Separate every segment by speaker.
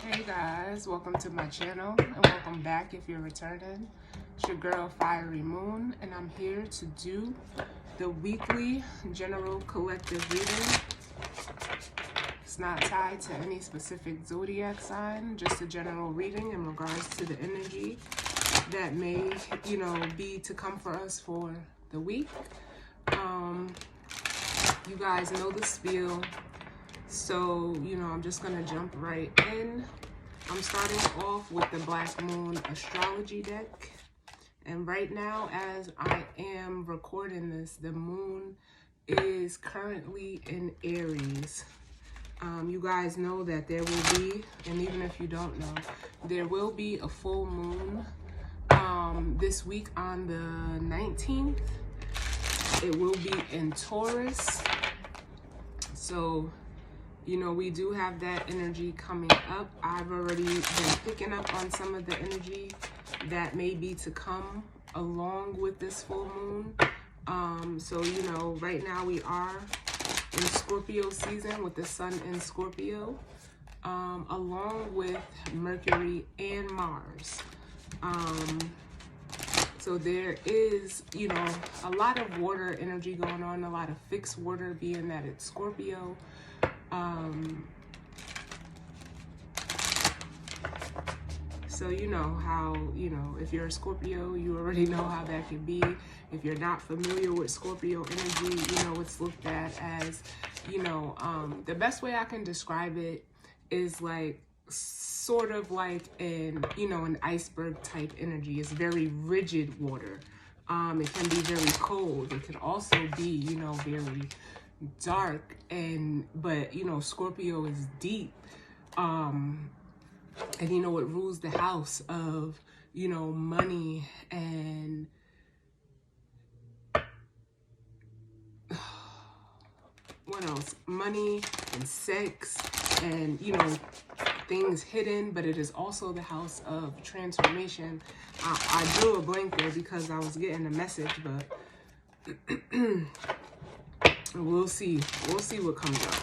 Speaker 1: Hey guys, welcome to my channel and welcome back if you're returning. It's your girl Fiery Moon and I'm here to do the weekly general collective reading. It's not tied to any specific zodiac sign, just a general reading in regards to the energy that may, be to come for us for the week. You guys know the spiel. So, I'm just going to jump right in. I'm starting off with the Black Moon Astrology deck. And right now, as I am recording this, the moon is currently in Aries. You guys know that there will be, and even if you don't know, there will be a full moon this week on the 19th. It will be in Taurus. So, we do have that energy coming up. I've already been picking up on some of the energy that may be to come along with this full moon. So, right now we are in Scorpio season with the sun in Scorpio, along with Mercury and Mars. So there is, a lot of water energy going on, a lot of fixed water being that it's Scorpio. So you know how, if you're a Scorpio, you already know how that can be. If you're not familiar with Scorpio energy, it's looked at as, the best way I can describe it is like, sort of like an iceberg type energy. It's very rigid water. It can be very cold. It can also be, very dark, but Scorpio is deep, and it rules the house of money and what else, money and sex and things hidden, but it is also the house of transformation. I drew a blank there because I was getting a message, but we'll see what comes up.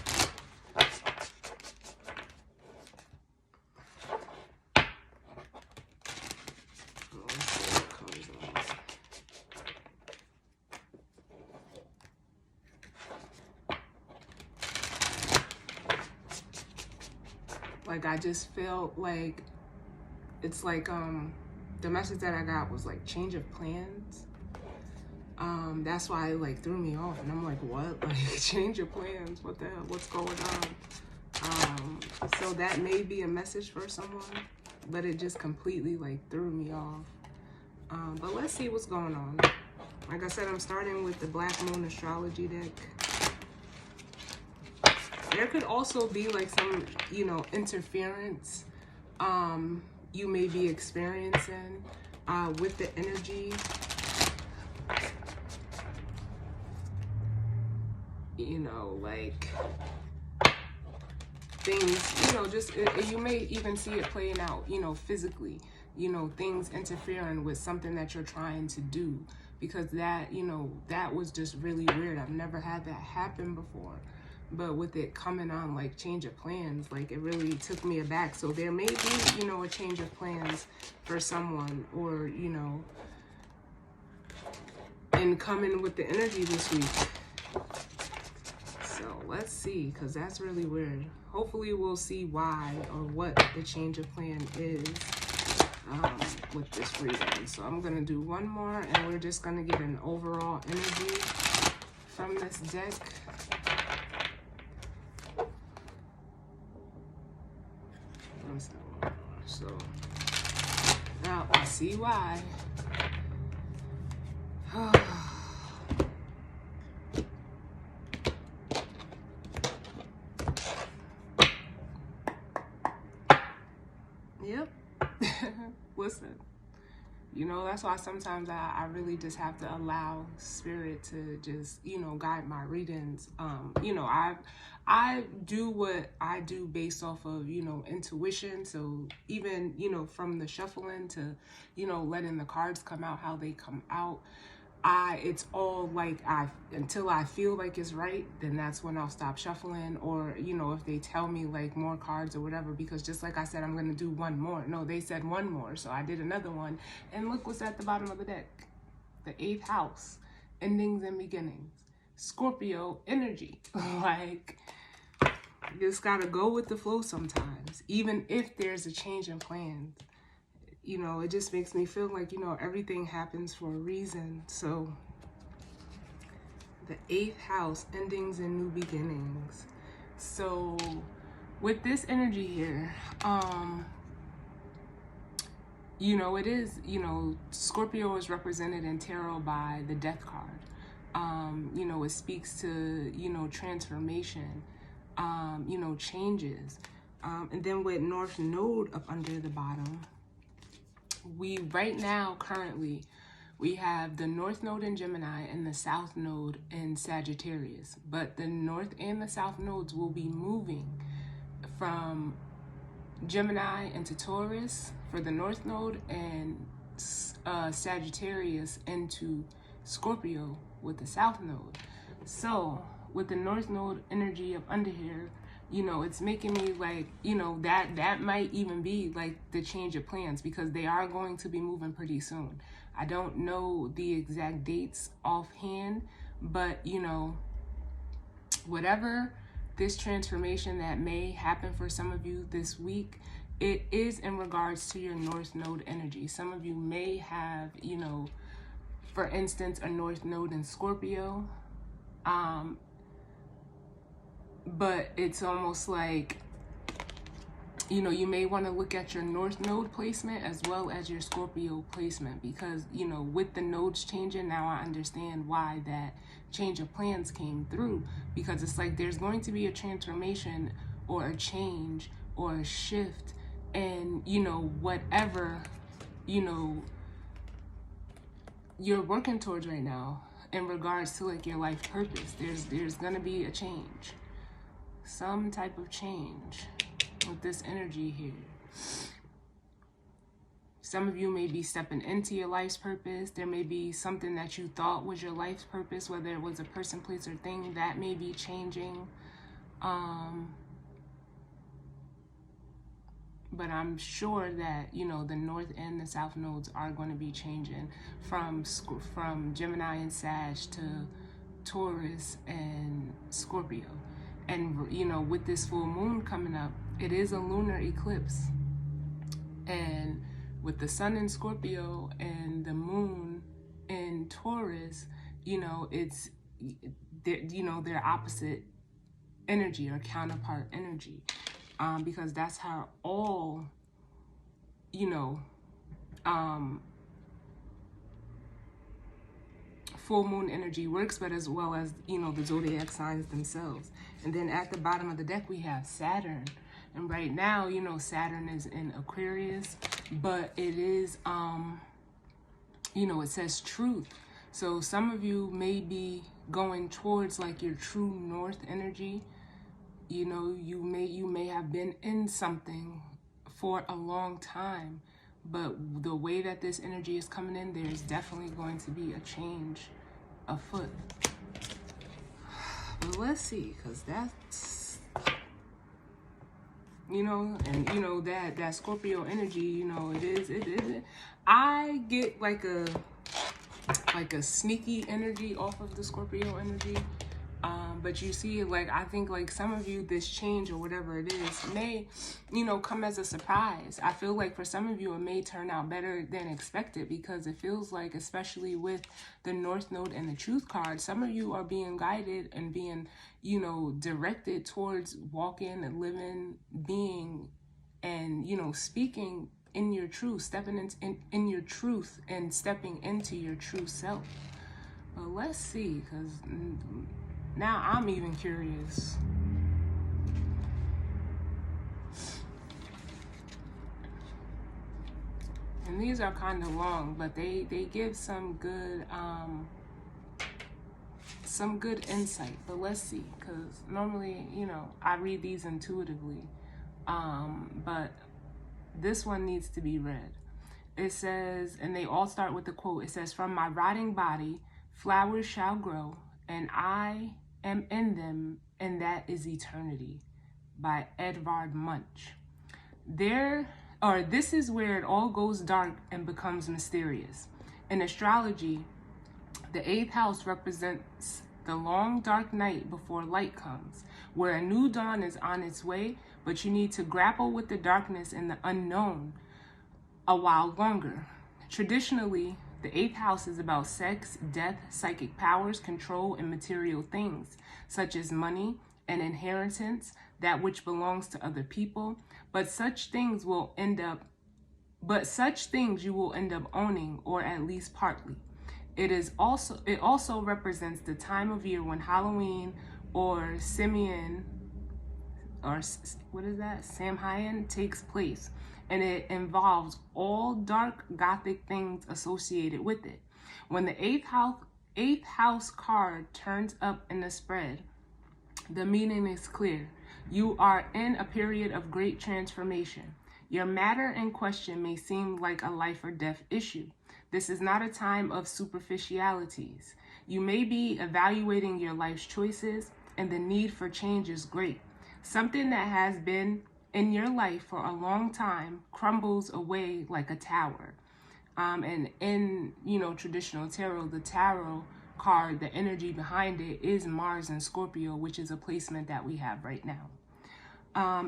Speaker 1: Like, I just felt like it's like the message that I got was like change of plans. That's why it like threw me off, and I'm like, what? Like, change your plans? What the hell? What's going on? So that may be a message for someone, but it just completely like threw me off. But let's see what's going on. Like I said, I'm starting with the Black Moon Astrology deck. There could also be like some, interference you may be experiencing with the energy. Like things, just, you may even see it playing out, physically, things interfering with something that you're trying to do, because that, that was just really weird. I've never had that happen before. But with it coming on like change of plans, like it really took me aback. So there may be, a change of plans for someone, or, and coming with the energy this week. So let's see, because that's really weird. Hopefully we'll see why or what the change of plan is with this reading. So I'm going to do one more, and we're just going to get an overall energy from this deck. So now I see why. Yep. Listen, that's why sometimes I really just have to allow spirit to just, guide my readings. I do what I do based off of, intuition. So even, from the shuffling to, letting the cards come out how they come out, it's all like until I feel like it's right, then that's when I'll stop shuffling. Or, you know, if they tell me like more cards or whatever, because just like I said, I'm going to do one more. No, they said one more. So I did another one. And look what's at the bottom of the deck. The 8th house, endings and beginnings. Scorpio energy. Like, you just got to go with the flow sometimes, even if there's a change in plans. You know, it just makes me feel like, you know, everything happens for a reason. So the 8th house, endings and new beginnings. So with this energy here, you know, it is, you know, Scorpio is represented in tarot by the Death card. You know, it speaks to, you know, transformation, you know, changes. And then with North Node up under the bottom, right now, currently, we have the North Node in Gemini and the South Node in Sagittarius. But the North and the South Nodes will be moving from Gemini into Taurus for the North Node, and Sagittarius into Scorpio with the South Node. So with the North Node energy up under here, you know, it's making me like, you know, that might even be like the change of plans, because they are going to be moving pretty soon. I don't know the exact dates offhand, but, you know, whatever this transformation that may happen for some of you this week, it is in regards to your North Node energy. Some of you may have, you know, for instance, a North Node in Scorpio. But it's almost like, you know, you may want to look at your North Node placement as well as your Scorpio placement, because, you know, with the nodes changing, now I understand why that change of plans came through, because it's like there's going to be a transformation or a change or a shift, and, you know, whatever, you know, you're working towards right now in regards to like your life purpose. There's gonna be a change, some type of change with this energy here. Some of you may be stepping into your life's purpose. There may be something that you thought was your life's purpose, whether it was a person, place, or thing, that may be changing. But I'm sure that, you know, the North and the South nodes are going to be changing from Gemini and Sag to Taurus and Scorpio. And, you know, with this full moon coming up, it is a lunar eclipse. And with the sun in Scorpio and the moon in Taurus, you know, it's, you know, they're opposite energy or counterpart energy. Because that's how all, you know, full moon energy works, but as well as, you know, the zodiac signs themselves. And then at the bottom of the deck, we have Saturn. And right now, you know, Saturn is in Aquarius, but it is, you know, it says truth. So some of you may be going towards like your true north energy. You know, you may have been in something for a long time, but the way that this energy is coming in, there's definitely going to be a change afoot. But let's see, because that's, you know, and you know that Scorpio energy, you know, it is. I get like a sneaky energy off of the Scorpio energy. But you see, like, I think, like, some of you, this change or whatever it is may, you know, come as a surprise. I feel like for some of you, it may turn out better than expected, because it feels like, especially with the North Node and the Truth card, some of you are being guided and being, you know, directed towards walking and living, being, and, you know, speaking in your truth, stepping in your truth and stepping into your true self. But let's see, because now I'm even curious. And these are kind of long, but they give some good insight. But let's see, because normally, you know, I read these intuitively, but this one needs to be read. It says, and they all start with the quote. It says, "From my rotting body, Flowers shall grow, and I am in them, and that is eternity, by Edvard Munch. This is where it all goes dark and becomes mysterious. In astrology, the eighth house represents the long dark night before light comes, where a new dawn is on its way, but you need to grapple with the darkness and the unknown a while longer. Traditionally, the eighth house is about sex, death, psychic powers, control, and material things, such as money and inheritance, that which belongs to other people. But such things you will end up owning, or at least partly. It also represents the time of year when Halloween or Samhain takes place, and it involves all dark gothic things associated with it. When the eighth house card turns up in the spread, the meaning is clear. You are in a period of great transformation. Your matter in question may seem like a life or death issue. This is not a time of superficialities. You may be evaluating your life's choices, and the need for change is great. Something that has been in your life for a long time crumbles away like a tower. And in, traditional tarot, the tarot card, the energy behind it is Mars and Scorpio, which is a placement that we have right now.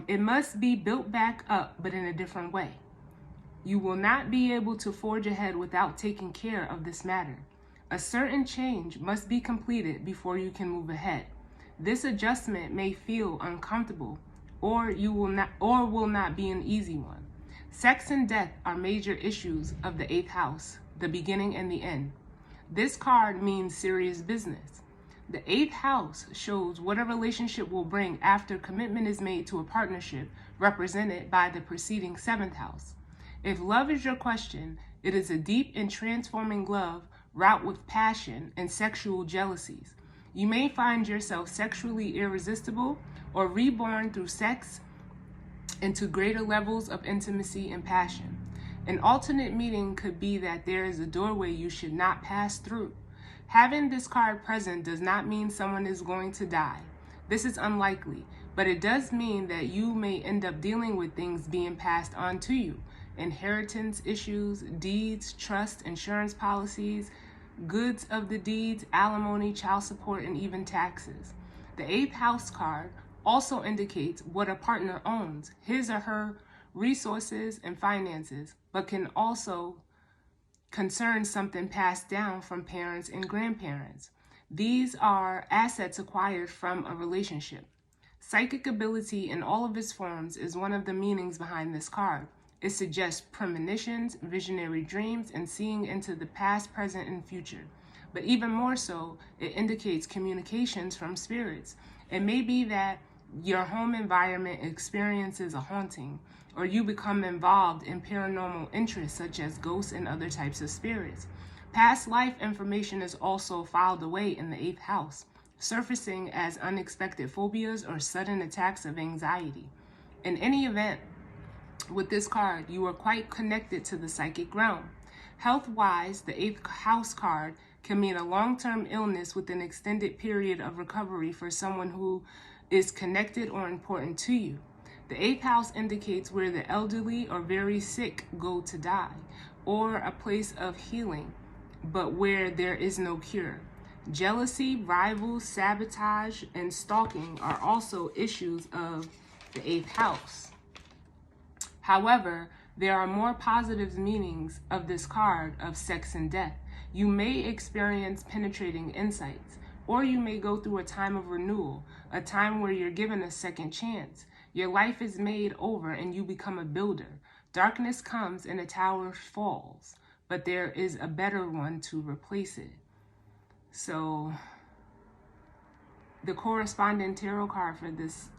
Speaker 1: It must be built back up, but in a different way. You will not be able to forge ahead without taking care of this matter. A certain change must be completed before you can move ahead. This adjustment may feel uncomfortable, or will not be an easy one. Sex and death are major issues of the eighth house, the beginning and the end. This card means serious business. The eighth house shows what a relationship will bring after commitment is made to a partnership, represented by the preceding seventh house. If love is your question, it is a deep and transforming love wrought with passion and sexual jealousies. You may find yourself sexually irresistible or reborn through sex into greater levels of intimacy and passion. An alternate meaning could be that there is a doorway you should not pass through. Having this card present does not mean someone is going to die. This is unlikely, but it does mean that you may end up dealing with things being passed on to you. Inheritance issues, deeds, trust, insurance policies, goods of the deeds, alimony, child support, and even taxes. The eighth house card also indicates what a partner owns, his or her resources and finances, but can also concern something passed down from parents and grandparents. These are assets acquired from a relationship. Psychic ability in all of its forms is one of the meanings behind this card. It suggests premonitions, visionary dreams, and seeing into the past, present, and future. But even more so, it indicates communications from spirits. It may be that your home environment experiences a haunting, or you become involved in paranormal interests such as ghosts and other types of spirits. Past life information is also filed away in the eighth house, surfacing as unexpected phobias or sudden attacks of anxiety. In any event, with this card, you are quite connected to the psychic realm. Health-wise, the eighth house card can mean a long-term illness with an extended period of recovery for someone who is connected or important to you. The eighth house indicates where the elderly or very sick go to die, or a place of healing, but where there is no cure. Jealousy, rivals, sabotage, and stalking are also issues of the eighth house. However, there are more positive meanings of this card of sex and death. You may experience penetrating insights, or you may go through a time of renewal, a time where you're given a second chance. Your life is made over and you become a builder. Darkness comes and a tower falls, but there is a better one to replace it. So the corresponding tarot card for this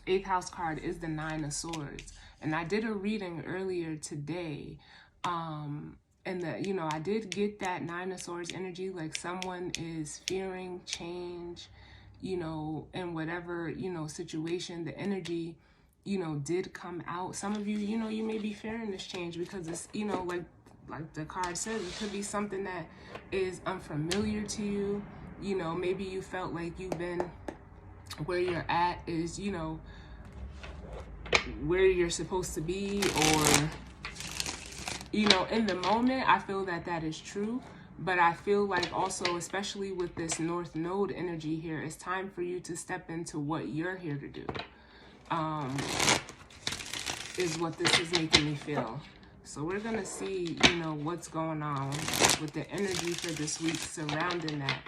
Speaker 1: eighth house card is the Nine of Swords. And I did a reading earlier today, and I did get that Nine of Swords energy, like someone is fearing change, in whatever, situation. The energy, did come out. Some of you, you may be fearing this change because it's, like like the card says, it could be something that is unfamiliar to you. You know, maybe you felt like you've been where you're at is, you know, where you're supposed to be, or, you know, in the moment, I feel that that is true. But I feel like also, especially with this North Node energy here, it's time for you to step into what you're here to do, is what this is making me feel. So we're going to see, you know, what's going on with the energy for this week surrounding that.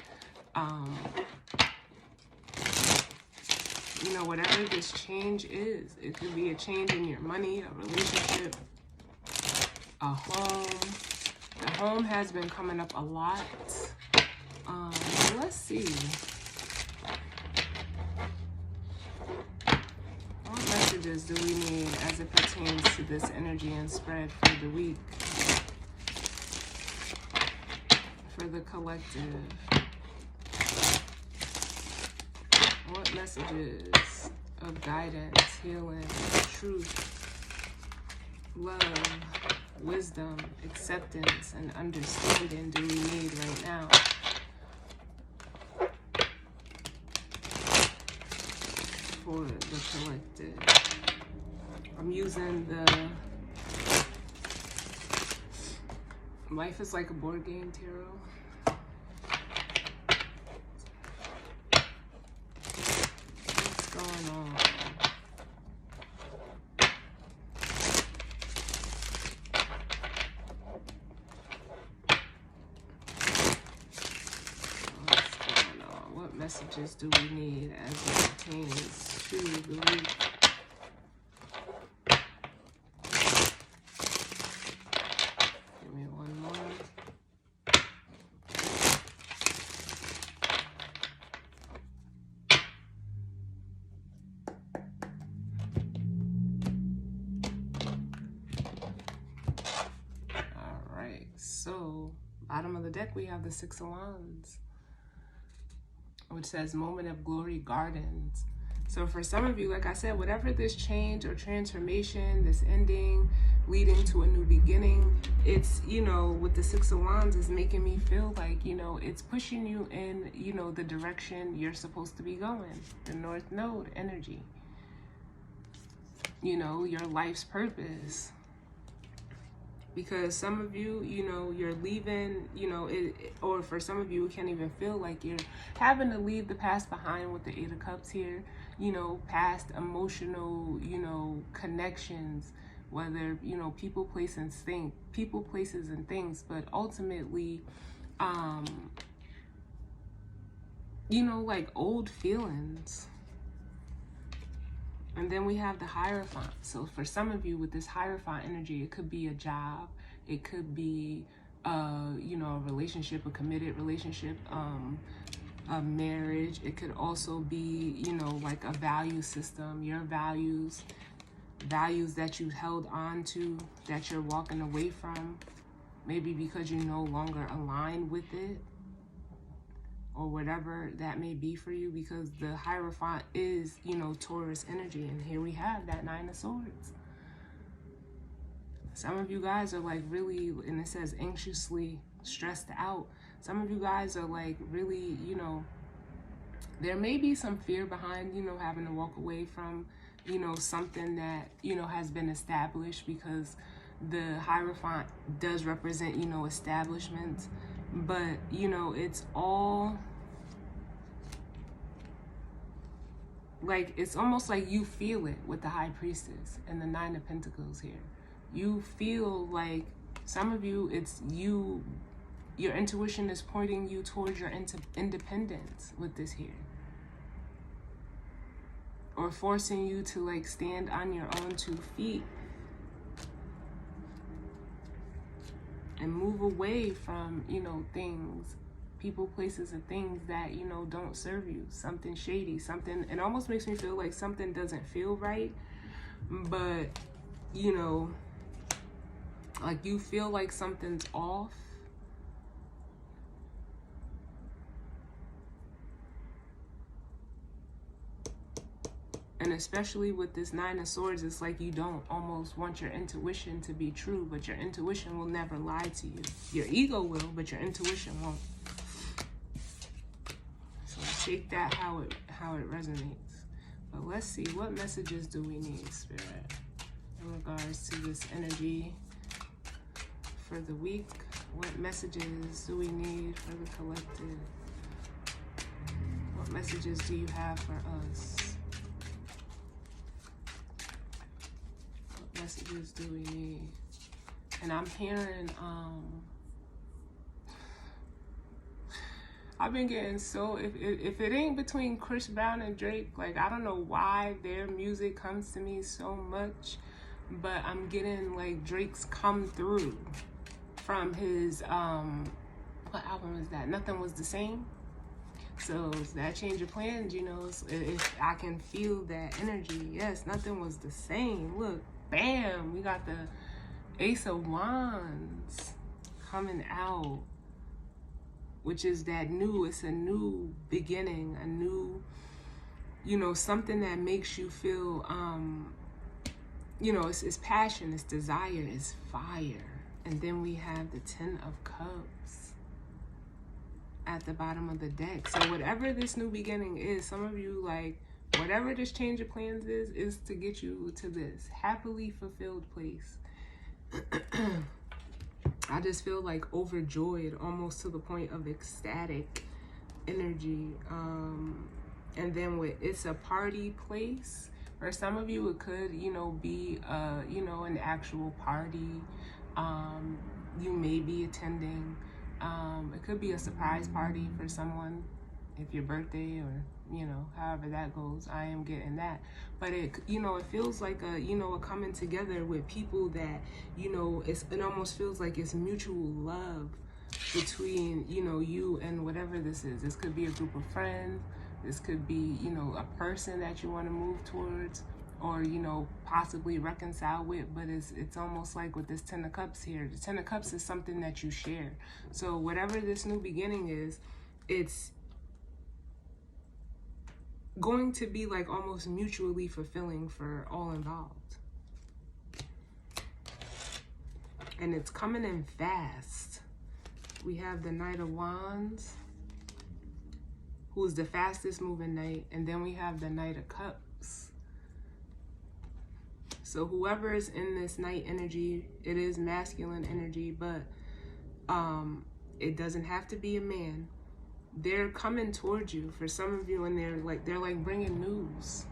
Speaker 1: You know, whatever this change is, it could be a change in your money, a relationship, a home. The home has been coming up a lot. Let's see. What messages do we need as it pertains to this energy and spread for the week? For the collective. What messages of guidance, healing, truth, love, wisdom, acceptance, and understanding do we need right now? For the collective. I'm using the Life is Like a Board Game Tarot. What's going on? What messages do we need as it pertains to the week? Give me one more. All right, so bottom of the deck we have the Six of Wands, which says Moment of Glory Gardens. So for some of you, like I said, whatever this change or transformation, this ending, leading to a new beginning, it's, you know, with the Six of Wands is making me feel like, you know, it's pushing you in, you know, the direction you're supposed to be going, the North Node energy, you know, your life's purpose. Because some of you, you know, you're leaving, you know, or for some of you, it can't even feel like you're having to leave the past behind with the Eight of Cups here, you know, past emotional, you know, connections, whether, you know, people, places, and things, but ultimately, you know, like old feelings. And then we have the Hierophant. So for some of you with this Hierophant energy, it could be a job. It could be, you know, a relationship, a committed relationship, a marriage. It could also be, you know, like a value system, your values that you held on to, that you're walking away from, maybe because you no longer align with it, or whatever that may be for you, because the Hierophant is, you know, Taurus energy. And here we have that Nine of Swords. Some of you guys are like really, and it says anxiously stressed out. Some of you guys are like really, you know, there may be some fear behind, you know, having to walk away from, you know, something that, you know, has been established, because the Hierophant does represent, you know, establishments. But, you know, it's all like, it's almost like you feel it with the High Priestess and the Nine of Pentacles here. You feel like, some of you, it's you, your intuition is pointing you towards your independence with this here. Or forcing you to like stand on your own 2 feet. And move away from, you know, things, people, places, and things that, you know, don't serve you. Something shady, something, it almost makes me feel like something doesn't feel right. But, you know, like you feel like something's off. And especially with this Nine of Swords, it's like you don't almost want your intuition to be true, but your intuition will never lie to you. Your ego will, but your intuition won't. So take that how it resonates. But let's see, what messages do we need, Spirit, in regards to this energy for the week? What messages do we need for the collective? What messages do you have for us? What messages do we need? And I'm hearing, I've been getting so, if it ain't between Chris Brown and Drake, like, I don't know why their music comes to me so much, but I'm getting, like, Drake's Come Through from his, what album is that? Nothing Was the Same. So that Change of Plans, you know, if I can feel that energy. Yes, nothing was the same. Look, bam, we got the Ace of Wands coming out, which is that new, it's a new beginning, a new, you know, something that makes you feel, you know, it's passion, it's desire, it's fire. And then we have the Ten of Cups at the bottom of the deck. So whatever this new beginning is, some of you, like, whatever this change of plans is to get you to this happily fulfilled place. I just feel like overjoyed, almost to the point of ecstatic energy. And then with it's a party place, for some of you it could, you know, be you know, an actual party you may be attending. It could be a surprise party for someone, if your birthday, or, you know, however that goes. I am getting that. But it, you know, it feels like a, you know, a coming together with people that, you know, it almost feels like it's mutual love between, you know, you and whatever this is. This could be a group of friends. This could be, you know, a person that you want to move towards, or, you know, possibly reconcile with. But it's almost like with this Ten of Cups here, the Ten of Cups is something that you share. So whatever this new beginning is, it's going to be like almost mutually fulfilling for all involved. And it's coming in fast. We have the Knight of Wands, who is the fastest moving knight, and then we have the Knight of Cups. So whoever is in this knight energy, it is masculine energy, but it doesn't have to be a man. They're coming towards you for some of you, and they're like bringing news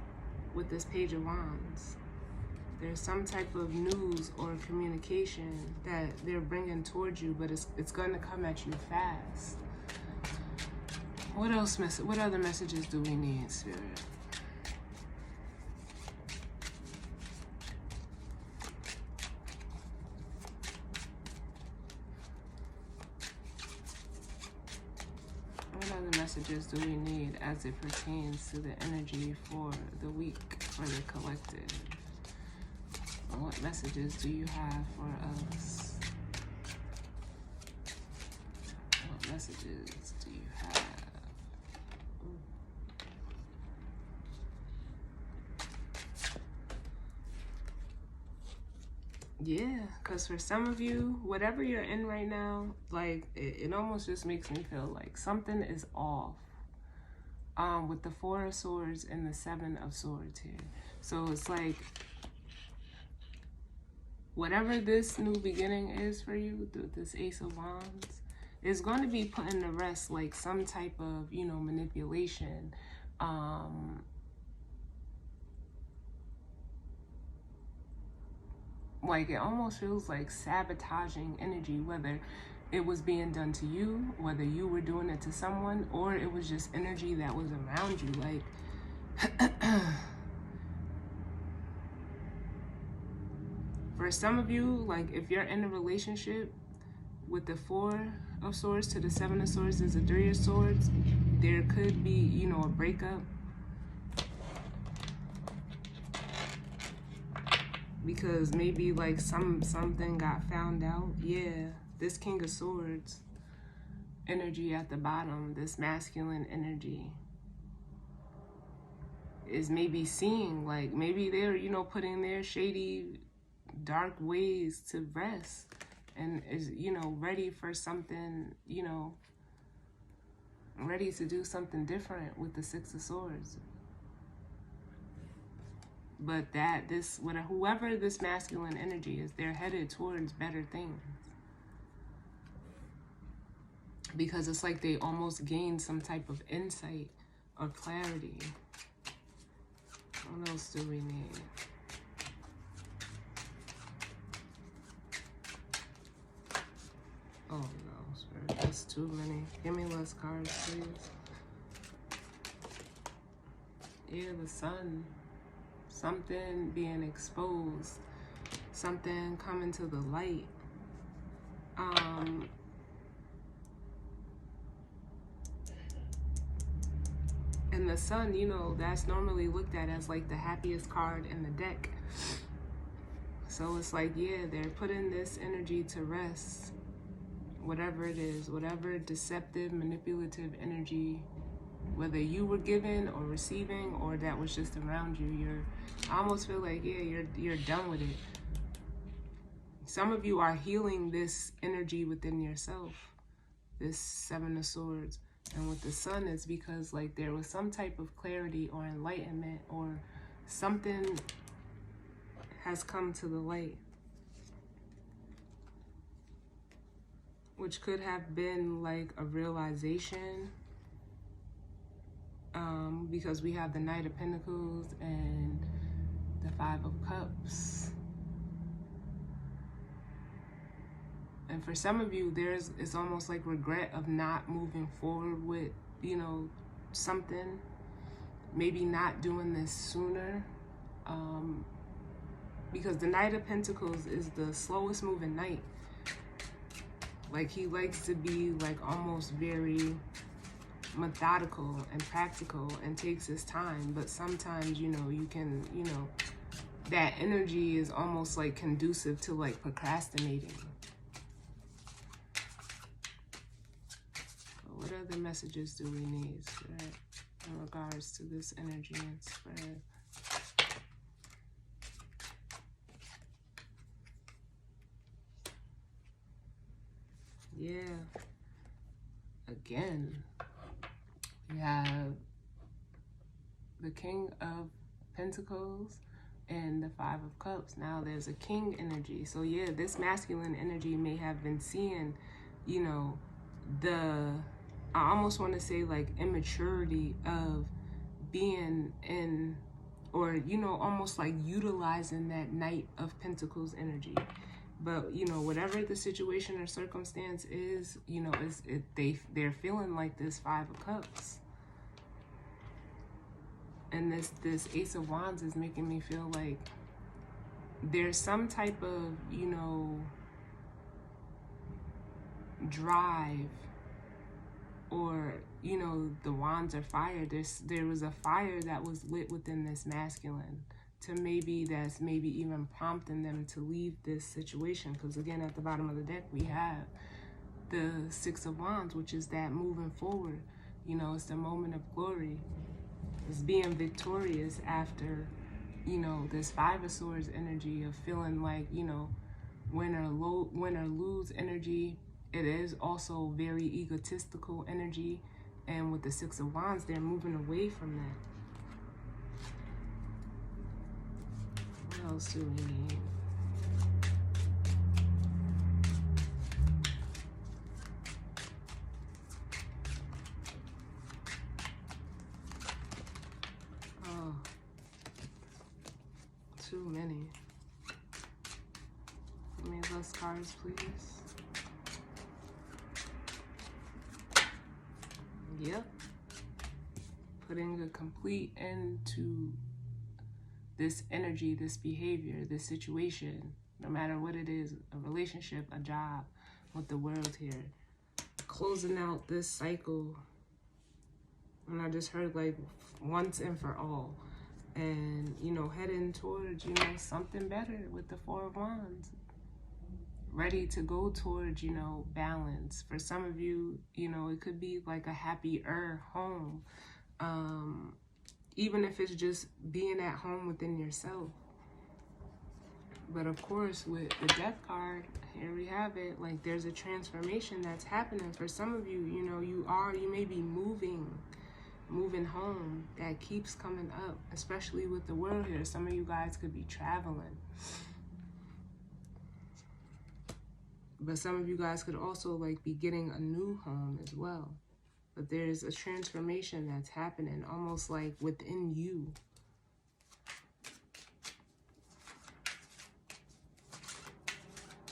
Speaker 1: with this Page of Wands. There's some type of news or communication that they're bringing towards you, but it's going to come at you fast. What else? What other messages do we need, Spirit? What other messages do we need as it pertains to the energy for the week, for the collective? What messages do you have for us? What messages do you have? Yeah, because for some of you, whatever you're in right now, like, it almost just makes me feel like something is off. With the Four of Swords and the Seven of Swords here. So it's like, whatever this new beginning is for you, this Ace of Wands, is going to be putting to rest, like, some type of, you know, manipulation. Like, it almost feels like sabotaging energy, whether it was being done to you, whether you were doing it to someone, or it was just energy that was around you. Like, for some of you, like, if you're in a relationship with the Four of Swords to the Seven of Swords is the Three of Swords, there could be, you know, a breakup. Because maybe, like, something got found out. Yeah, this King of Swords energy at the bottom, this masculine energy. is maybe seeing, like maybe they're, you know, putting their shady, dark ways to rest, and is, you know, ready for something, you know, ready to do something different with the Six of Swords. But that this, whoever this masculine energy is, they're headed towards better things. Because it's like they almost gained some type of insight or clarity. What else do we need? Oh no, Spirit, that's too many. Give me less cards, please. Yeah, the Sun. Something being exposed. Something coming to the light. And the Sun, you know, that's normally looked at as like the happiest card in the deck. So it's like, yeah, they're putting this energy to rest. Whatever it is, whatever deceptive, manipulative energy, whether you were given or receiving, or that was just around you, I almost feel like, yeah, you're done with it. Some of you are healing this energy within yourself, this Seven of Swords. And with the Sun, it's because like there was some type of clarity or enlightenment, or something has come to the light, which could have been like a realization, because we have the Knight of Pentacles and the Five of Cups. And for some of you, it's almost like regret of not moving forward with, you know, something. Maybe not doing this sooner. Because the Knight of Pentacles is the slowest moving knight. Like, he likes to be like almost very methodical and practical and takes his time. But sometimes, you know, you can, you know, that energy is almost like conducive to like procrastinating. What other messages do we need, Spirit, in regards to this energy and Spirit? Yeah. Again, we have the King of Pentacles and the Five of Cups. Now there's a King energy. So yeah, this masculine energy may have been seeing, you know, I almost want to say like immaturity of being in, or, you know, almost like utilizing that Knight of Pentacles energy. But, you know, whatever the situation or circumstance is, you know, they're feeling like this Five of Cups. And this Ace of Wands is making me feel like there's some type of, you know, drive, or, you know, the wands are fire. There was a fire that was lit within this masculine, to that's maybe even prompting them to leave this situation. Because again, at the bottom of the deck, we have the Six of Wands, which is that moving forward. You know, it's the moment of glory. It's being victorious after, you know, this Five of Swords energy of feeling like, you know, win or lose energy. It is also very egotistical energy. And with the Six of Wands, they're moving away from that. What else do we need? Oh, too many. Give me less cards, please. Yep. Putting a complete end to this energy, this behavior, this situation, no matter what it is, a relationship, a job, with the world here. Closing out this cycle. And I just heard like once and for all. And, you know, heading towards, you know, something better with the Four of Wands. Ready to go towards, you know, balance. For some of you, you know, it could be like a happier home. even if it's just being at home within yourself. But of course, with the Death card, here we have it, like there's a transformation that's happening for some of you. You know, you may be moving home. That keeps coming up, especially with the world here. Some of you guys could be traveling, but some of you guys could also like be getting a new home as well. But there's a transformation that's happening almost like within you.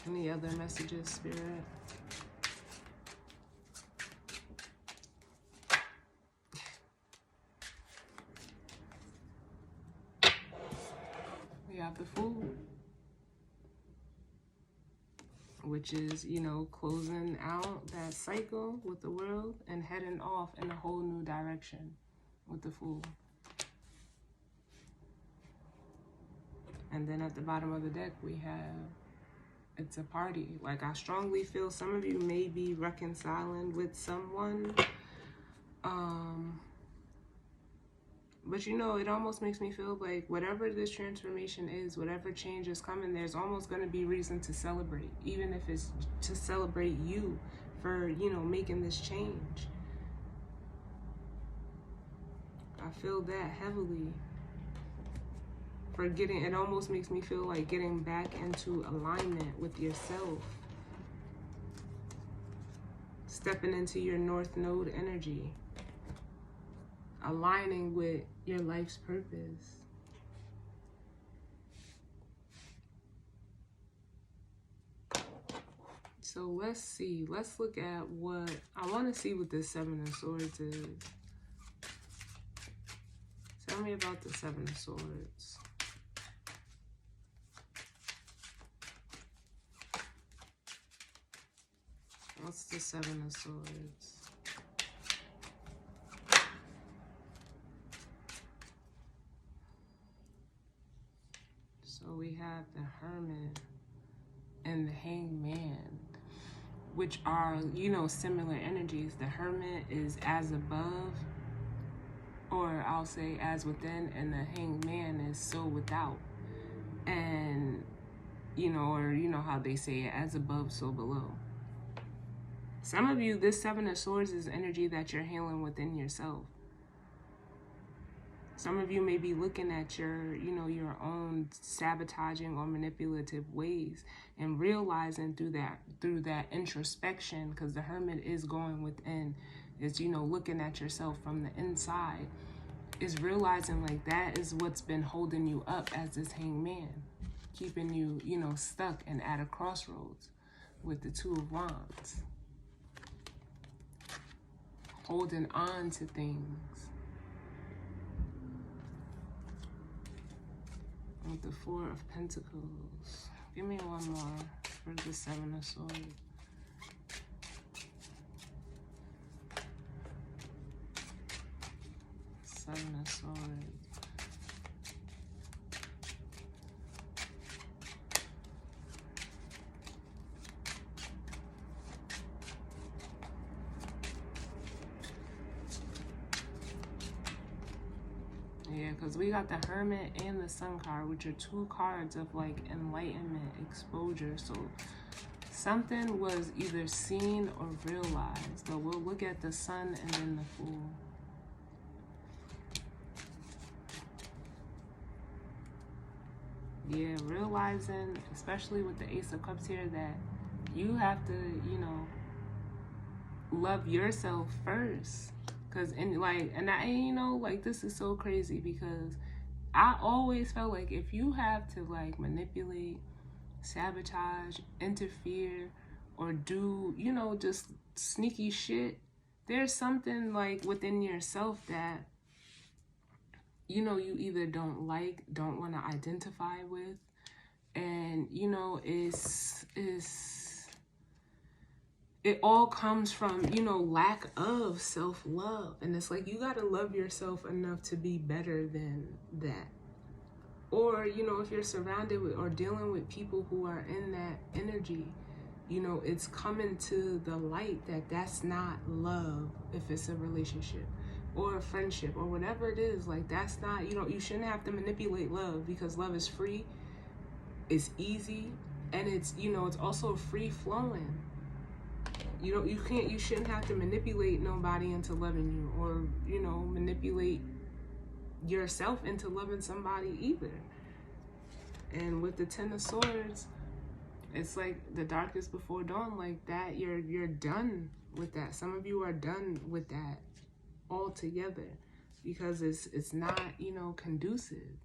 Speaker 1: Any other messages, Spirit? We have the Fool, which is, you know, closing out that cycle with the world and heading off in a whole new direction with the Fool. And then at the bottom of the deck, we have, it's a party. Like, I strongly feel some of you may be reconciling with someone. But you know, it almost makes me feel like whatever this transformation is, whatever change is coming, there's almost going to be reason to celebrate, even if it's to celebrate you for, you know, making this change. I feel that heavily. For getting, it almost makes me feel like getting back into alignment with yourself. Stepping into your North Node energy. Aligning with your life's purpose. So let's see. Let's look at what, I want to see what this Seven of Swords is. Tell me about the Seven of Swords. What's the Seven of Swords? So we have the Hermit and the Hangman, which are, you know, similar energies. The Hermit is as above, or I'll say as within, and the Hangman is so without. And, you know, or you know how they say it, as above, so below. Some of you, this Seven of Swords is energy that you're healing within yourself. Some of you may be looking at your, you know, your own sabotaging or manipulative ways and realizing through that introspection, because the Hermit is going within, is, you know, looking at yourself from the inside, is realizing like that is what's been holding you up as this Hangman, keeping you, you know, stuck and at a crossroads with the Two of Wands. Holding on to things. With the Four of Pentacles. Give me one more for the Seven of Swords. Seven of Swords. Yeah, because we got the Hermit and the Sun card, which are two cards of like enlightenment, exposure. So something was either seen or realized. But we'll look at the Sun and then the Fool. Yeah, realizing, especially with the Ace of Cups here, that you have to, you know, love yourself first. Cause and I, you know, like this is so crazy because I always felt like if you have to like manipulate, sabotage, interfere, or do, you know, just sneaky shit, there's something like within yourself that, you know, you either don't like, don't want to identify with, and you know, it all comes from, you know, lack of self-love. And it's like, you got to love yourself enough to be better than that. Or, you know, if you're surrounded with or dealing with people who are in that energy, you know, it's coming to the light that that's not love if it's a relationship. or a friendship or whatever it is. Like, that's not, you shouldn't have to manipulate love, because love is free, it's easy, and it's, it's also free flowing. You shouldn't have to manipulate nobody into loving you, or, manipulate yourself into loving somebody either. And with the Ten of Swords, it's like the darkest before dawn, like that. You're done with that. Some of you are done with that altogether, because it's not, conducive.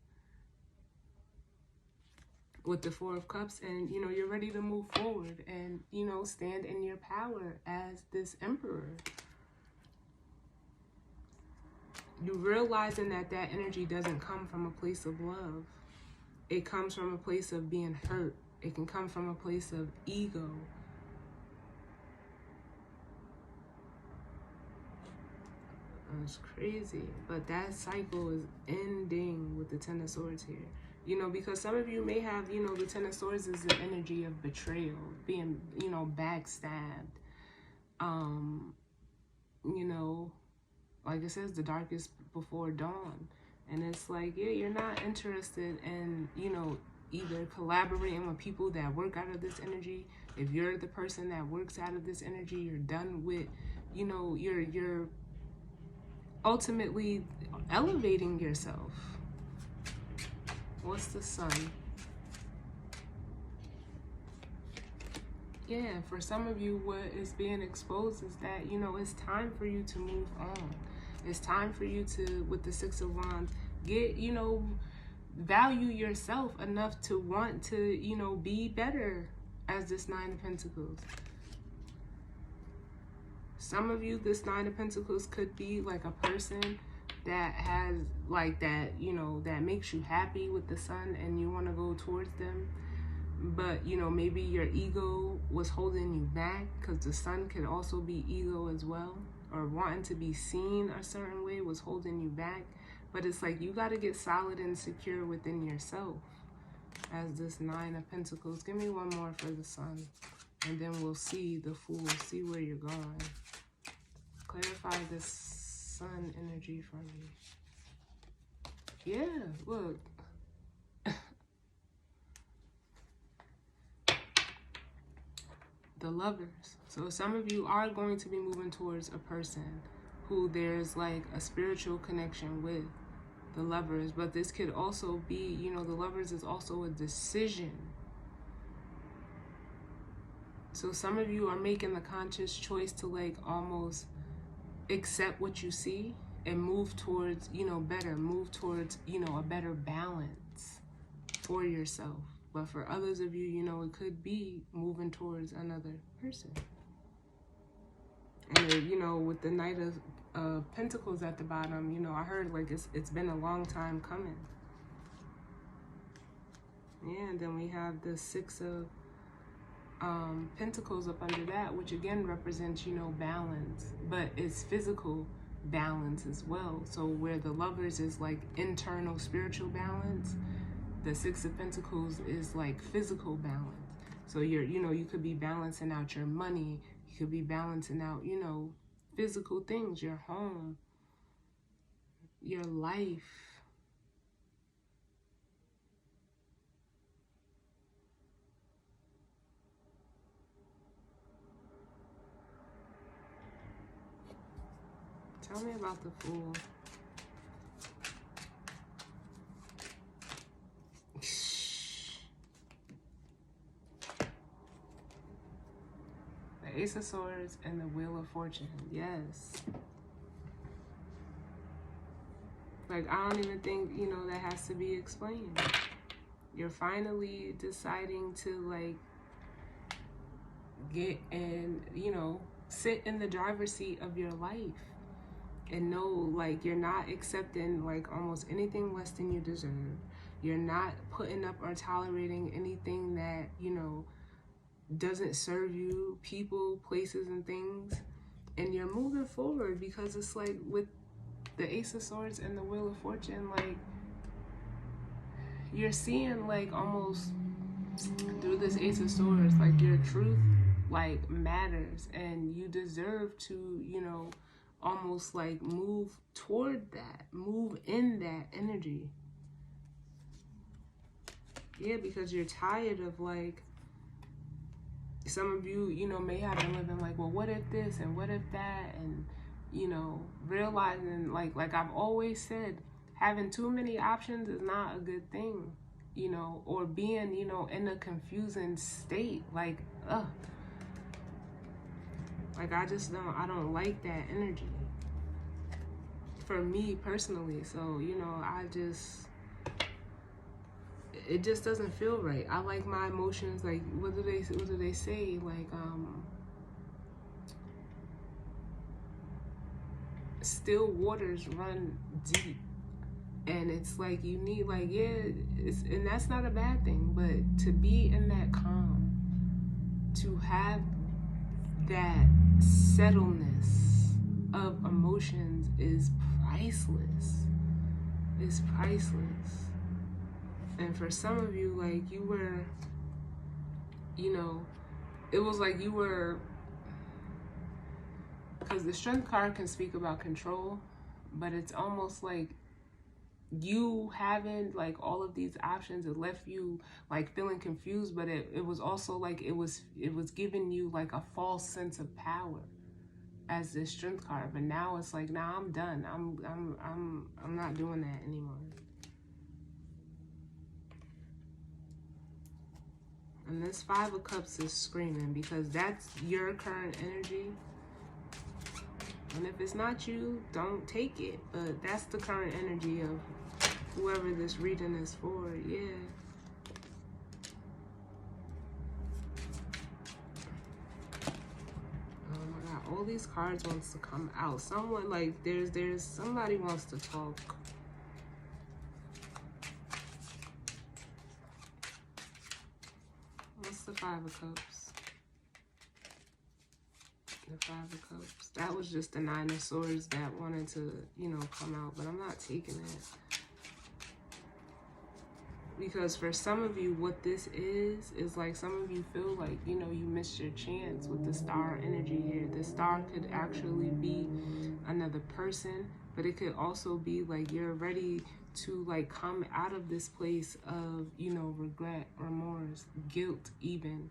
Speaker 1: With the Four of Cups, and you're ready to move forward and stand in your power as this Emperor. You realizing that energy doesn't come from a place of love. It comes from a place of being hurt. It can come from a place of ego. It's crazy, but that cycle is ending with the Ten of Swords here. Because some of you may have, the Ten of Swords is the energy of betrayal, being, backstabbed. Like it says, the darkest before dawn. And it's like, yeah, you're not interested in, either collaborating with people that work out of this energy. If you're the person that works out of this energy, you're done with, you're ultimately elevating yourself. What's the Sun? Yeah, for some of you, what is being exposed is that, it's time for you to move on. It's time for you to, with the Six of Wands, get, value yourself enough to want to, be better as this Nine of Pentacles. Some of you, this Nine of Pentacles could be like a person that has like that, that makes you happy with the Sun and you want to go towards them. But, maybe your ego was holding you back, because the Sun could also be ego as well. Or wanting to be seen a certain way was holding you back. But it's like you got to get solid and secure within yourself as this Nine of Pentacles. Give me one more for the Sun. And then we'll see the Fool, see where you're going. Clarify this Sun energy for me. Yeah, look. The Lovers. So some of you are going to be moving towards a person who there's like a spiritual connection with, the Lovers. But this could also be, the Lovers is also a decision. So some of you are making the conscious choice to like almost accept what you see and move towards, better, move towards, a better balance for yourself. But for others of you, it could be moving towards another person. And, with the Knight of Pentacles at the bottom, I heard like it's been a long time coming. Yeah, and then we have the Six of Pentacles up under that, which again represents, balance. But it's physical balance as well. So where the Lovers is like internal spiritual balance, the Six of Pentacles is like physical balance. So you could be balancing out your money. You could be balancing out, physical things, your home, your life. Tell me about the Fool. Ace of Swords and the Wheel of Fortune. Yes. Like, I don't even think, that has to be explained. You're finally deciding to, like, get and, sit in the driver's seat of your life. And know, like, you're not accepting, like, almost anything less than you deserve. You're not putting up or tolerating anything that, doesn't serve you, people, places, and things. And you're moving forward, because it's like with the Ace of Swords and the Wheel of Fortune, like you're seeing like almost through this Ace of Swords, like your truth like matters, and you deserve to, almost like move toward that, move in that energy. Yeah, because you're tired of like, some of you, you know, may have been living like, well, what if this and what if that? And, you know, realizing like I've always said, having too many options is not a good thing, you know, or being, you know, in a confusing state. Like, ugh. Like, I don't like that energy for me personally. So, you know, it just doesn't feel right. I like my emotions, like, what do they say? Like, still waters run deep. And it's like, you need, like, yeah, and that's not a bad thing, but to be in that calm, to have that settledness of emotions is priceless. It's priceless. And for some of you, like, you were, you know, it was like you were, because the Strength card can speak about control, but it's almost like you having like all of these options, it left you like feeling confused, but it was also like it was giving you like a false sense of power as this Strength card. But now it's like, nah, I'm done. I'm not doing that anymore. And this Five of Cups is screaming, because that's your current energy. And if it's not you, don't take it. But that's the current energy of whoever this reading is for. Yeah. Oh my God, all these cards wants to come out. Someone, like, there's somebody wants to talk. What's the Five of Cups? The Five of Cups. That was just the Nine of Swords that wanted to, you know, come out, but I'm not taking it. Because for some of you, what this is like some of you feel like, you know, you missed your chance with the Star energy here. The Star could actually be another person, but it could also be like you're ready to like come out of this place of, you know, regret, remorse, guilt, even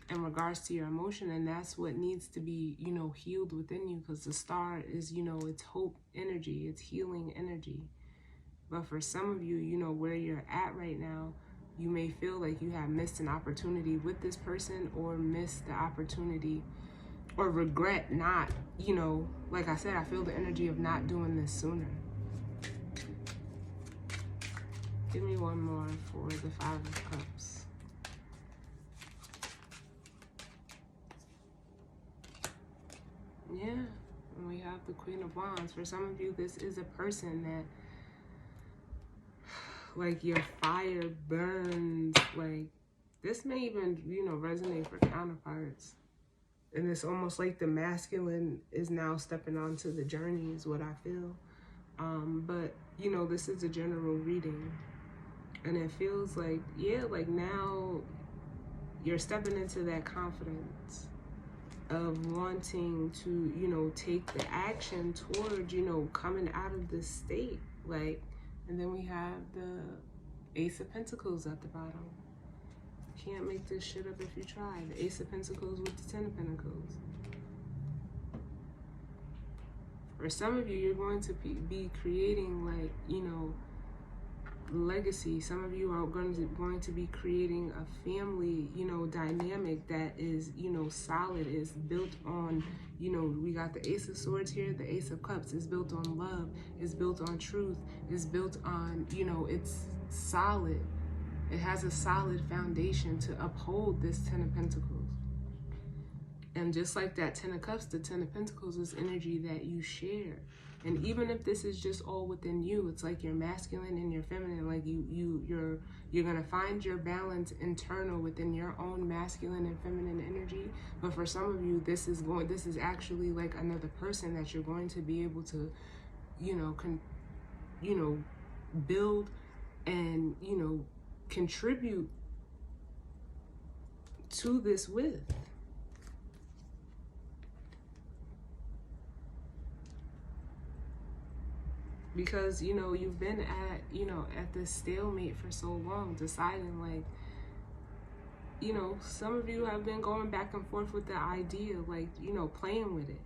Speaker 1: in regards to your emotion. And that's what needs to be, you know, healed within you, because the Star is, you know, it's hope energy, it's healing energy. But for some of you, you know, where you're at right now, you may feel like you have missed an opportunity with this person, or missed the opportunity, or regret not, you know, like I said, I feel the energy of not doing this sooner. Give me one more for the Five of Cups. Yeah, and we have the Queen of Wands. For some of you, this is a person that, like, your fire burns. Like, this may even, you know, resonate for counterparts. And it's almost like the masculine is now stepping onto the journey, is what I feel. But, you know, this is a general reading. And it feels like, yeah, like now you're stepping into that confidence of wanting to, you know, take the action toward, you know, coming out of this state. Like, and then we have the Ace of Pentacles at the bottom. Can't make this shit up if you try. The Ace of Pentacles with the Ten of Pentacles. For some of you, you're going to be creating, like, you know, legacy. Some of you are going to be creating a family, you know, dynamic that is, you know, solid, is built on, you know, we got the Ace of Swords here, the Ace of Cups is built on love, is built on truth, is built on, you know, it's solid. It has a solid foundation to uphold this Ten of Pentacles. And just like that Ten of Cups, the Ten of Pentacles is energy that you share. And even if this is just all within you, it's like your masculine and your feminine. Like you're gonna find your balance internal within your own masculine and feminine energy. But for some of you, this is actually like another person that you're going to be able to, you know, build and, you know, contribute to this with. Because, you know, you've been at, you know, at this stalemate for so long, deciding, like, you know, some of you have been going back and forth with the idea, like, you know, playing with it.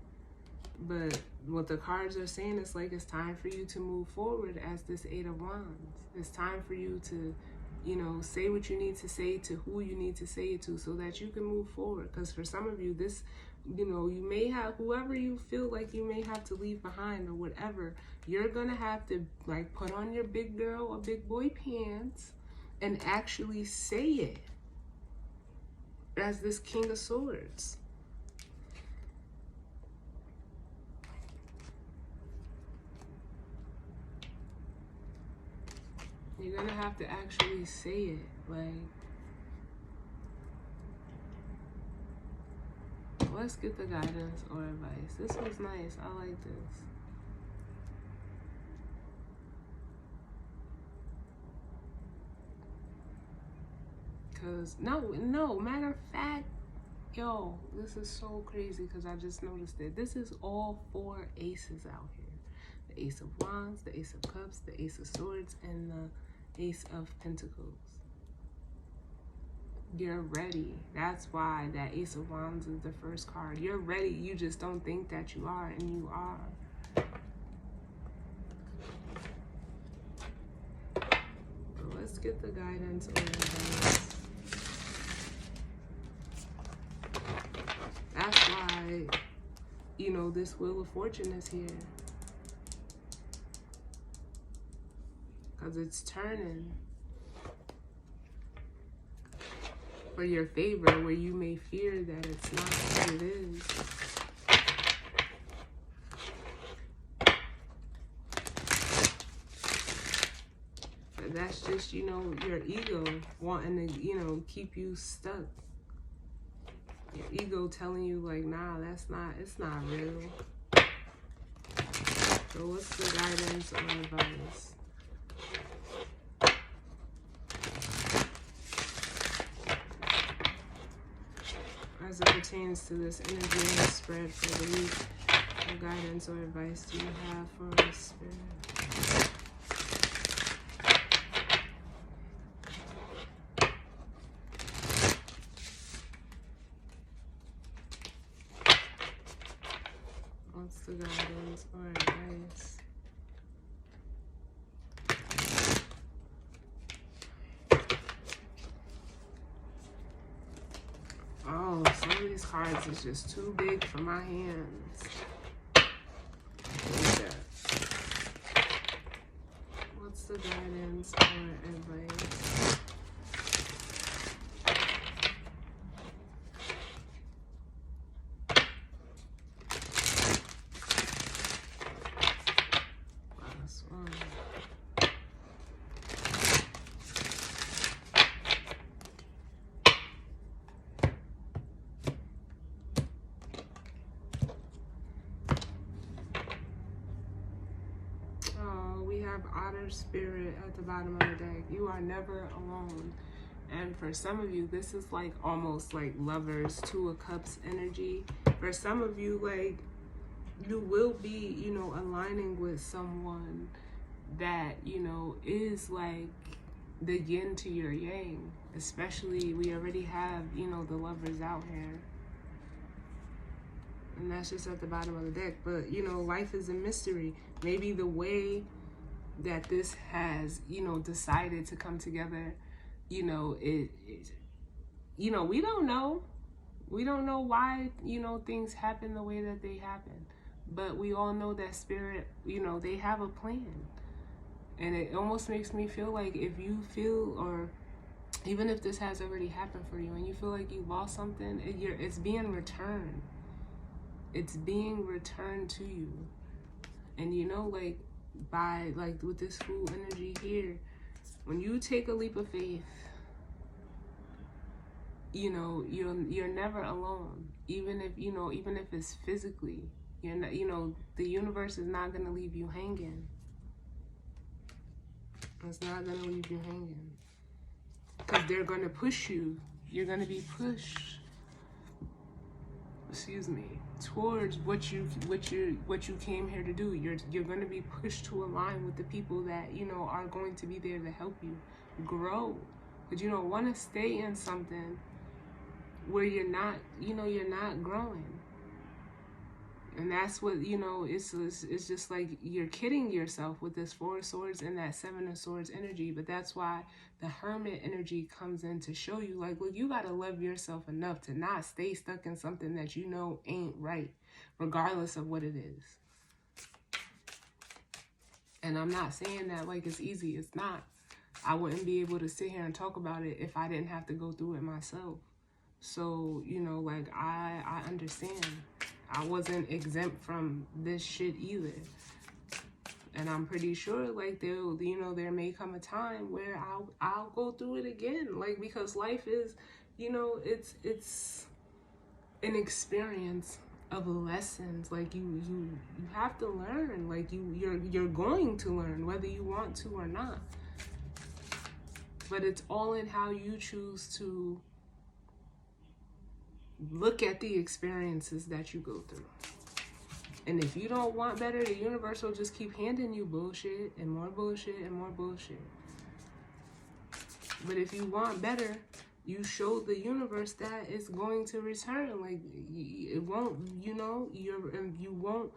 Speaker 1: But what the cards are saying is, like, it's time for you to move forward as this Eight of Wands. It's time for you to, you know, say what you need to say to who you need to say it to, so that you can move forward. Because for some of you, this, you know, you may have, whoever you feel like you may have to leave behind or whatever, you're going to have to, like, put on your big girl or big boy pants and actually say it as this King of Swords. You're going to have to actually say it, like, let's get the guidance or advice. This was nice. I like this. Because, no, matter of fact, yo, this is so crazy because I just noticed it. This is all 4 aces out here. The Ace of Wands, the Ace of Cups, the Ace of Swords, and the Ace of Pentacles. You're ready. That's why that Ace of Wands is the first card. You're ready. You just don't think that you are, and you are. So let's get the guidance or advice. That's why, you know, this Wheel of Fortune is here. Because it's turning for your favor, where you may fear that it's not what it is. But that's just, you know, your ego wanting to, you know, keep you stuck. Your ego telling you, like, nah, that's not, it's not real. So what's the guidance or advice? As it pertains to this energy and spread for the week, what guidance or advice do you have for the Spirit? What's the guidance or advice? Oh, some of these cards is just too big for my hands. What's the guidance or advice? Last one. Otter Spirit at the bottom of the deck. You are never alone. And for some of you, this is like almost like Lovers, Two of Cups energy. For some of you, like, you will be, you know, aligning with someone that, you know, is like the yin to your yang. Especially, we already have, you know, the Lovers out here. And that's just at the bottom of the deck. But, you know, life is a mystery. Maybe the way that this has, you know, decided to come together, you know, you know, we don't know why, you know, things happen the way that they happen, but we all know that Spirit, you know, they have a plan. And it almost makes me feel like if you feel, or even if this has already happened for you and you feel like you lost something, it's being returned. It's being returned to you. And, you know, like, by, like, with this Fool energy here, when you take a leap of faith, you know, you're never alone. Even if, you know, even if it's physically, you're not, you know, the universe is not going to leave you hanging. It's not going to leave you hanging. Because they're going to push you. You're going to be pushed. excuse me, towards what you came here to do. You're going to be pushed to align with the people that, you know, are going to be there to help you grow. But you don't want to stay in something where you're not, you know, you're not growing. And that's what, you know, it's just like you're kidding yourself with this Four of Swords and that Seven of Swords energy. But that's why the Hermit energy comes in to show you, like, look, you got to love yourself enough to not stay stuck in something that you know ain't right, regardless of what it is. And I'm not saying that like it's easy. It's not. I wouldn't be able to sit here and talk about it if I didn't have to go through it myself. So, you know, like, I understand. I wasn't exempt from this shit either. And I'm pretty sure, like, there may come a time where I'll go through it again. Like, because life is, you know, it's an experience of lessons. Like, you have to learn. Like, you're going to learn whether you want to or not. But it's all in how you choose to look at the experiences that you go through. And if you don't want better, the universe will just keep handing you bullshit and more bullshit and more bullshit. But if you want better, you show the universe that it's going to return. Like, it won't, you know, you won't,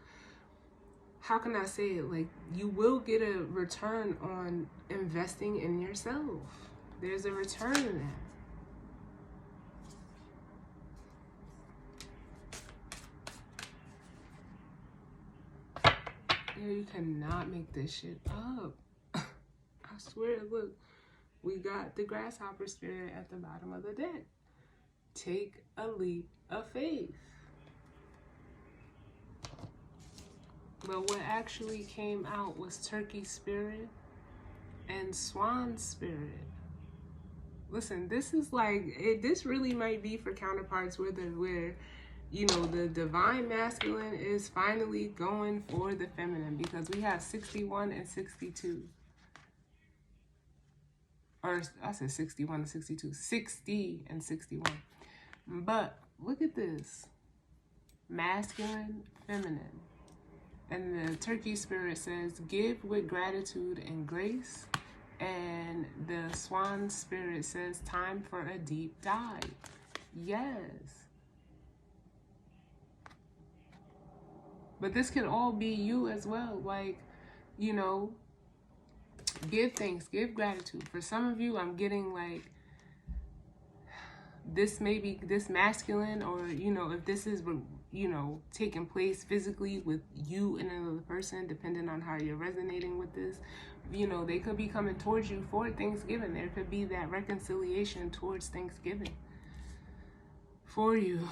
Speaker 1: how can I say it? Like, you will get a return on investing in yourself. There's a return in that. You cannot make this shit up. I swear, look, we got the grasshopper spirit at the bottom of the deck. Take a leap of faith. But what actually came out was turkey spirit and swan spirit. Listen, this is like, this really might be for counterparts where you know, the divine masculine is finally going for the feminine, because we have 61 and 62. Or I said 61 and 62. 60 and 61. But look at this. Masculine, feminine. And the turkey spirit says, give with gratitude and grace. And the swan spirit says, time for a deep dive. Yes. But this can all be you as well. Like, you know, give thanks, give gratitude. For some of you, I'm getting like, this may be this masculine, or, you know, if this is, you know, taking place physically with you and another person, depending on how you're resonating with this, you know, they could be coming towards you for Thanksgiving. There could be that reconciliation towards Thanksgiving for you.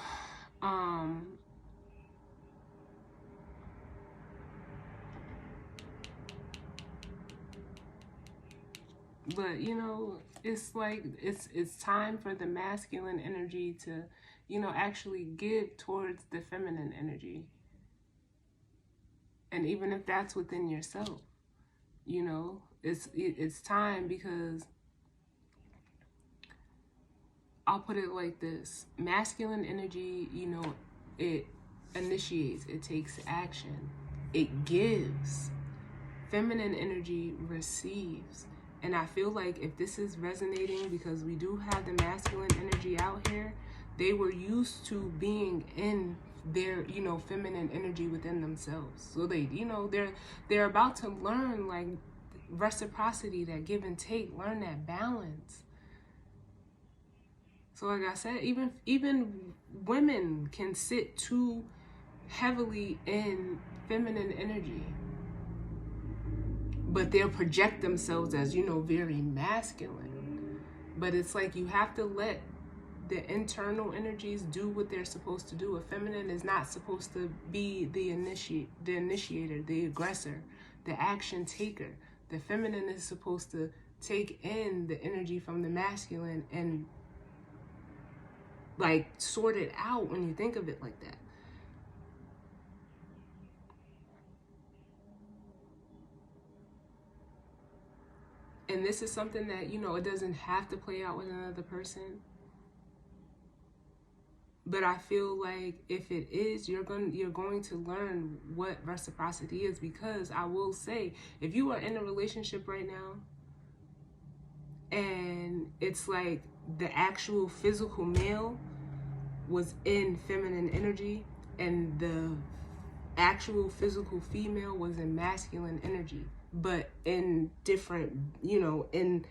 Speaker 1: But, you know, it's like, it's time for the masculine energy to, you know, actually give towards the feminine energy. And even if that's within yourself, you know, it's time, because I'll put it like this. Masculine energy, you know, it initiates, it takes action, it gives. Feminine energy receives. And I feel like if this is resonating, because we do have the masculine energy out here, they were used to being in their, you know, feminine energy within themselves. So they, you know, they're about to learn like reciprocity, that give and take, learn that balance. So like I said, even women can sit too heavily in feminine energy, but they'll project themselves as, you know, very masculine. But it's like, you have to let the internal energies do what they're supposed to do. A feminine is not supposed to be the initiator, the aggressor, the action taker. The feminine is supposed to take in the energy from the masculine and like sort it out, when you think of it like that. And this is something that, you know, it doesn't have to play out with another person. But I feel like if it is, you're going to learn what reciprocity is, because I will say, if you are in a relationship right now and it's like the actual physical male was in feminine energy and the actual physical female was in masculine energy, but in different, in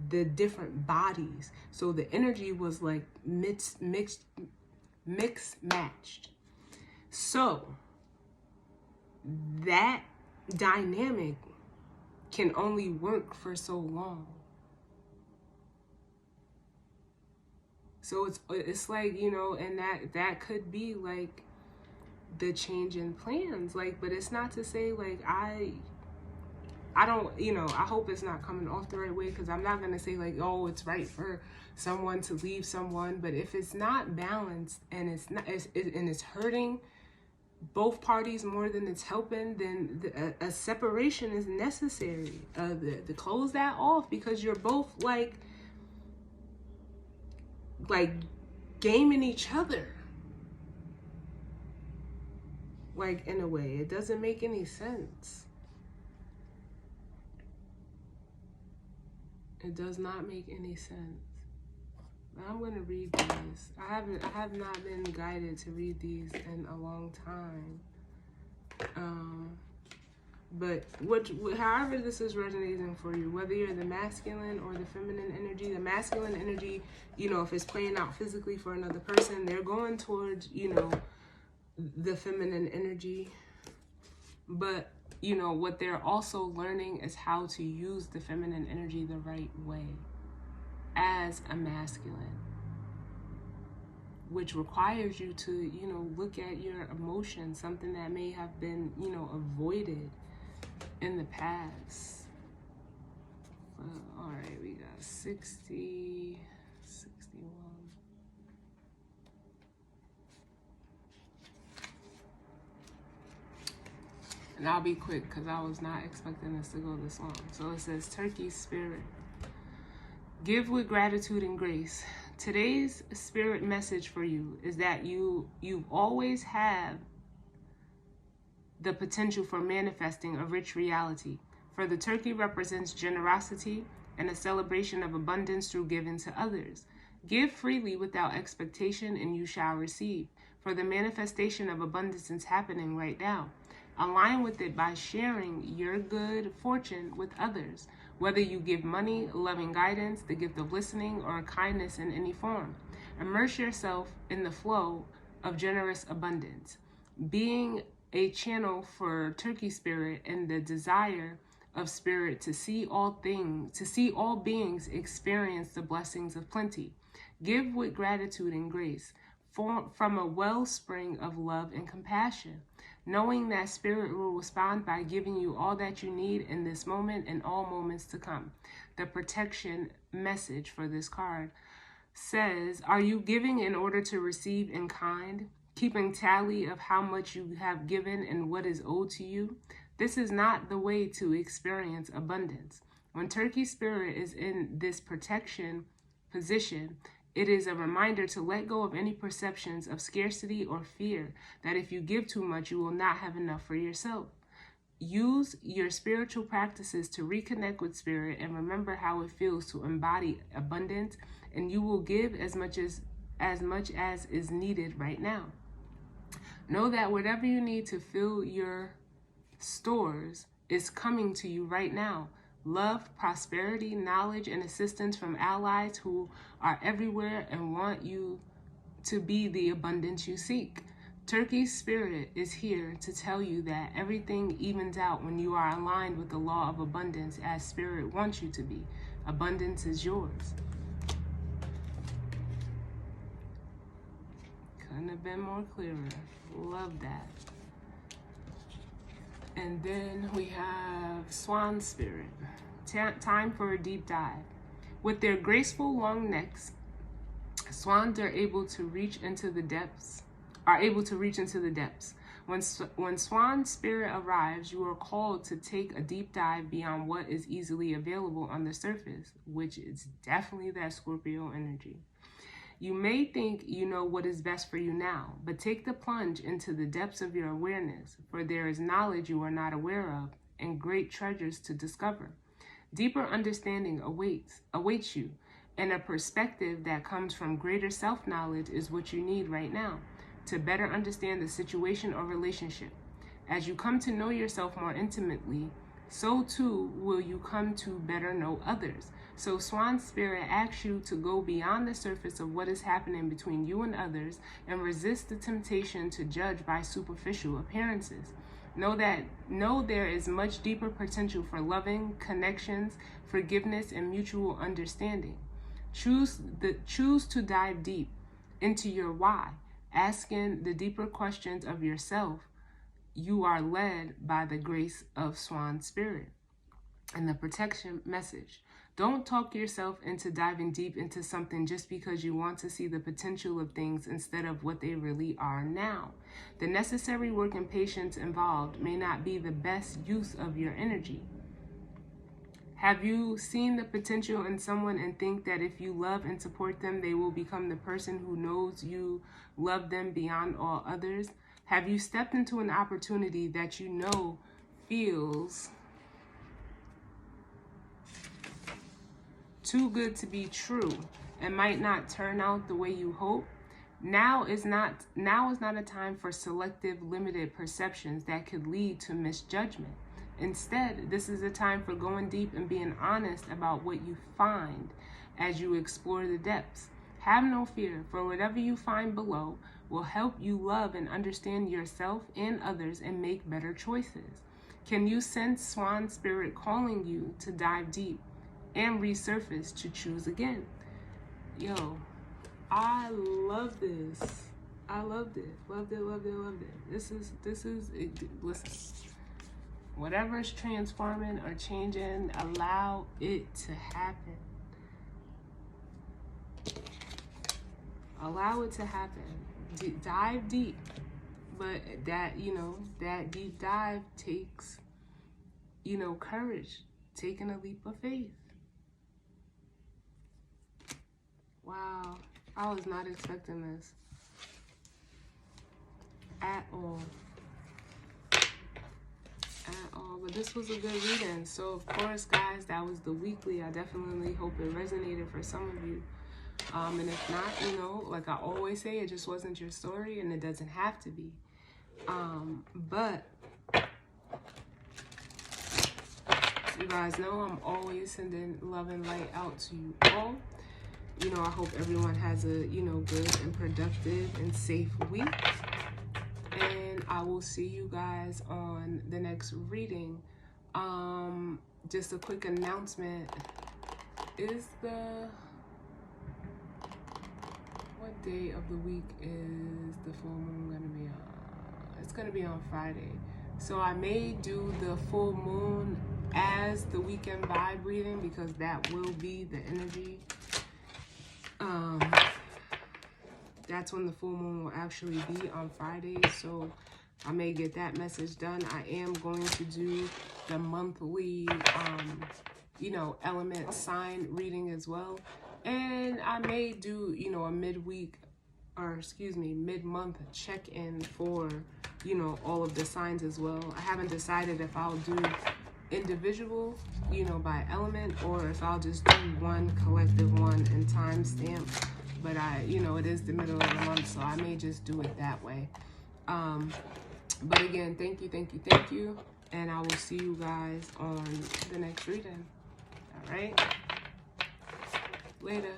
Speaker 1: the different bodies. So the energy was like mixed matched. So that dynamic can only work for so long. So it's like, and that could be like the change in plans, like, but it's not to say like I don't, I hope it's not coming off the right way, because I'm not gonna say like, oh, it's right for someone to leave someone. But if it's not balanced and it's hurting both parties more than it's helping, then a separation is necessary. To close that off, because you're both like gaming each other, like, in a way. It doesn't make any sense. It does not make any sense. I'm gonna read these. I have not been guided to read these in a long time. But however this is resonating for you, whether you're the masculine or the feminine energy, the masculine energy, if it's playing out physically for another person, they're going towards, the feminine energy. But, what they're also learning is how to use the feminine energy the right way as a masculine, which requires you to, look at your emotions, something that may have been, avoided in the past. All right, we got 60, 61. And I'll be quick because I was not expecting this to go this long. So it says, Turkey Spirit. Give with gratitude and grace. Today's spirit message for you is that you always have the potential for manifesting a rich reality. For the turkey represents generosity and a celebration of abundance through giving to others. Give freely without expectation and you shall receive. For the manifestation of abundance is happening right now. Align with it by sharing your good fortune with others, whether you give money, loving guidance, the gift of listening, or kindness in any form. Immerse yourself in the flow of generous abundance, being a channel for Turkey Spirit and the desire of Spirit to see all beings experience the blessings of plenty. Give with gratitude and grace from a wellspring of love and compassion, knowing that Spirit will respond by giving you all that you need in this moment and all moments to come. The protection message for this card says, are you giving in order to receive in kind, keeping tally of how much you have given and what is owed to you? This is not the way to experience abundance. When Turkey Spirit is in this protection position, it is a reminder to let go of any perceptions of scarcity or fear that if you give too much, you will not have enough for yourself. Use your spiritual practices to reconnect with Spirit and remember how it feels to embody abundance, and you will give as much as is needed right now. Know that whatever you need to fill your stores is coming to you right now. Love, prosperity, knowledge, and assistance from allies who are everywhere and want you to be the abundance you seek. Turkey Spirit is here to tell you that everything evens out when you are aligned with the law of abundance as Spirit wants you to be. Abundance is yours. Couldn't have been more clearer. Love that. And then we have Swan Spirit. Time for a deep dive. With their graceful long necks, swans are able to reach into the depths. When Swan Spirit arrives, you are called to take a deep dive beyond what is easily available on the surface, which is definitely that Scorpio energy. You may think you know what is best for you now, but take the plunge into the depths of your awareness, for there is knowledge you are not aware of and great treasures to discover. Deeper understanding awaits you, and a perspective that comes from greater self-knowledge is what you need right now to better understand the situation or relationship. As you come to know yourself more intimately, so too will you come to better know others. So Swan Spirit asks you to go beyond the surface of what is happening between you and others and resist the temptation to judge by superficial appearances. Know there is much deeper potential for loving, connections, forgiveness, and mutual understanding. Choose to dive deep into your why, asking the deeper questions of yourself. You are led by the grace of Swan Spirit. And the protection message. Don't talk yourself into diving deep into something just because you want to see the potential of things instead of what they really are now. The necessary work and patience involved may not be the best use of your energy. Have you seen the potential in someone and think that if you love and support them, they will become the person who knows you love them beyond all others? Have you stepped into an opportunity that you know feels too good to be true and might not turn out the way you hope? Now is not a time for selective, limited perceptions that could lead to misjudgment. Instead, this is a time for going deep and being honest about what you find as you explore the depths. Have no fear, for whatever you find below will help you love and understand yourself and others and make better choices. Can you sense Swan Spirit calling you to dive deep and resurface to choose again? Yo, I love this. I loved it. Loved it, loved it, loved it. This is listen. Whatever is transforming or changing, allow it to happen. Allow it to happen. Dive deep. But that deep dive takes, courage. Taking a leap of faith. Wow. I was not expecting this. At all. But this was a good reading. So of course, guys, that was the weekly. I definitely hope it resonated for some of you. And if not, like I always say, it just wasn't your story, and it doesn't have to be. But you guys know I'm always sending love and light out to you all. I hope everyone has a good and productive and safe week. And I will see you guys on the next reading. Just a quick announcement. What day of the week is the full moon gonna be on? It's gonna be on Friday. So I may do the full moon as the weekend vibe reading because that will be the energy. That's when the full moon will actually be on Friday, so I may get that message done. I am going to do the monthly, element sign reading as well. And I may do, a mid-month check-in for, all of the signs as well. I haven't decided if I'll do individual, by element, or if I'll just do one collective one and timestamp. But it is the middle of the month, so I may just do it that way. But again, thank you. And I will see you guys on the next reading. All right? Later.